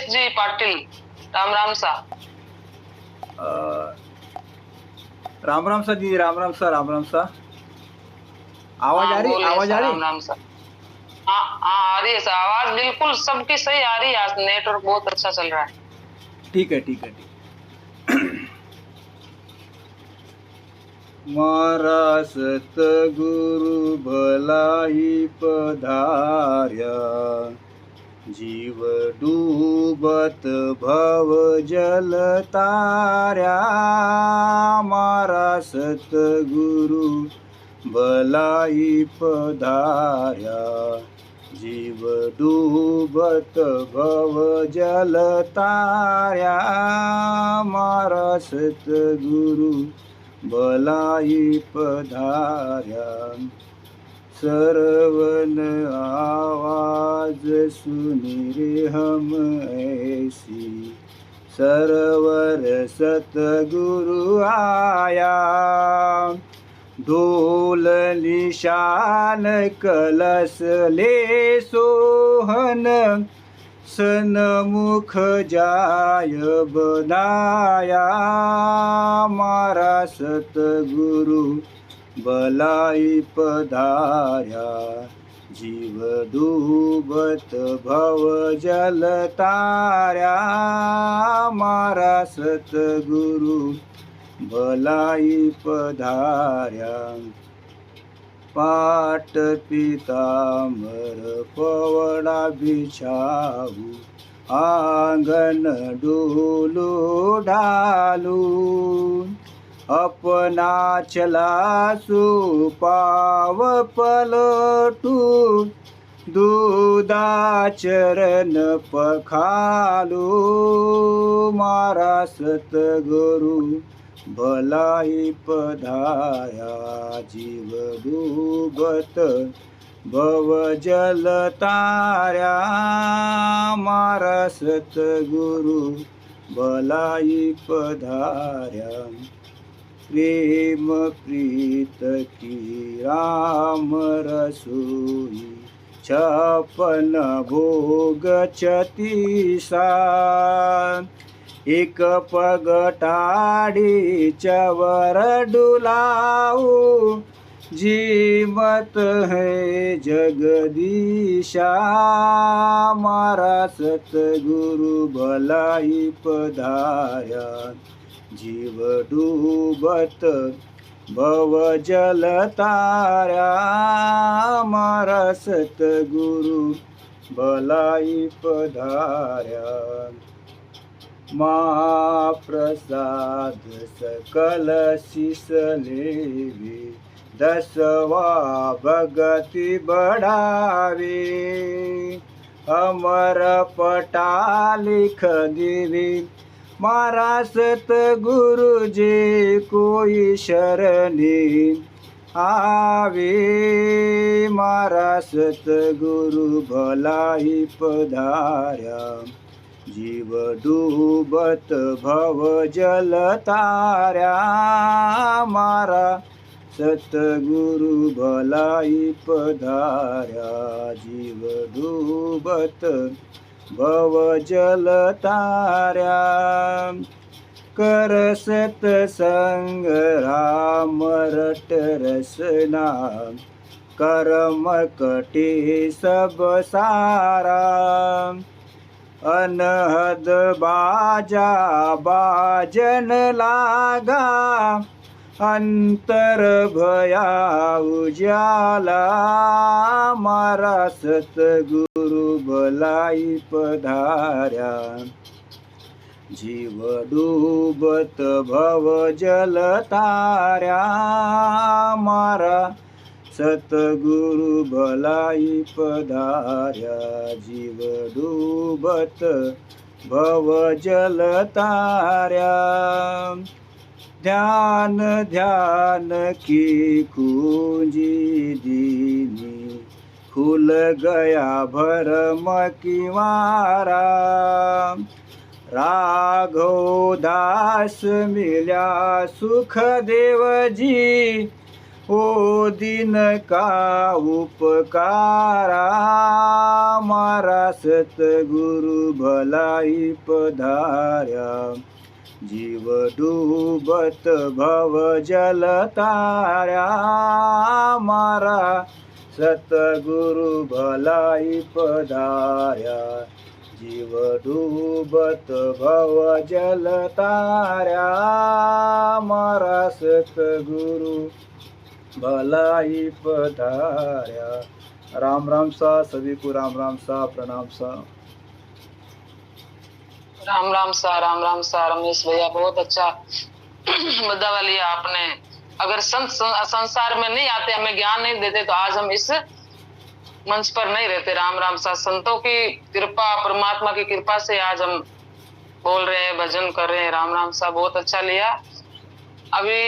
जी पाटिल, राम राम सा। राम राम सा जी, राम राम सा, राम राम सा। आवाज हाँ आ रही, बोलिए आवाज आ सर, रही। राम राम सर। हाँ हाँ आ रही है सर, आवाज बिल्कुल सबकी सही आ रही है। आज नेटवर्क बहुत अच्छा चल रहा है। ठीक है, ठीक है, ठीक। मारा सतगुरु भलाई पधार्या, जीव डूबत भव जल तार्या। मारा सतगुरु भलाई पधार्या, जीव डूबत भव जल तार्या। मारा सतगुरु भलाई पधार्या, सरवन आवाज सुनी रे हम ऐसी, सरवर सतगुरु आया। ढोल निशान कलश ले सोहन, सन्मुख जाय बनाया। मारा सतगुरु भलाई पधार्या, जीव डूबत भव जल तार्या। मारा सतगुरु भलाई पधार्या, पाट पीतांबर पवड़ा बिछाऊ, आंगन डोलो डालू। अपना चला सुपाव पलटू, दूधा चरण पखालू। मारा सतगुरु भलाई पधार्या, जीव डूबत भव जल तार्या। मारा सतगुरु भलाई पधार्या, प्रेम प्रीत की राम रसोई, छपन भोग 36। एक पग टाड़ी चवर डुलाऊ, जीमत है जगदीशा। मारा सतगुरु भलाई पधार्या, जीव डूबत भव जल तार्या। मारा सतगुरु भलाई पधार्या, महाप्रसाद सकल शिष लेवी, दसवा भगति बढ़ावे। अमर पटा लिख देवी, मारा सतगुरु जे कोई शरणी आवे। मारा सतगुरु भलाई पधार्या, जीव डूबत भव जल तार्या। मारा सतगुरु भलाई पधार्या, जीव डूबत भव जल तार्या। कर सतसंग राम रट रसना, कर्म कटे सब सारा। अनहद बाजा बाजन लागा, अंतर भया उजाला। मारा सतगुरु भलाई पधार्या, जीव डूबत भव जल तार्या। मारा सतगुरु भलाई पधार्या, जीव डूबत भव जल तार्या। ध्यान ध्यान की कुंजी दीनी, खुल गया भरम की मारा। राघव दास मिल्या सुखदेव जी, ओ दिन का उपकारा मारा सतगुरु भलाई पधार्या जीव डूबत भव जल तार्या मारा सतगुरु भलाई पधार्या जीव डूबत भव जल तार्या मारा सतगुरु भलाई पधार्या। राम राम सा, सभी को राम राम सा, प्रणाम सा। राम राम सा रमेश भैया, बहुत अच्छा बदावा लिया आपने। अगर संत संसार में नहीं आते, हमें ज्ञान नहीं देते, तो आज हम इस मंच पर नहीं रहते। राम सा, संतों की कृपा, परमात्मा की कृपा से आज हम बोल रहे हैं, भजन कर रहे हैं। राम सा, बहुत अच्छा लिया। अभी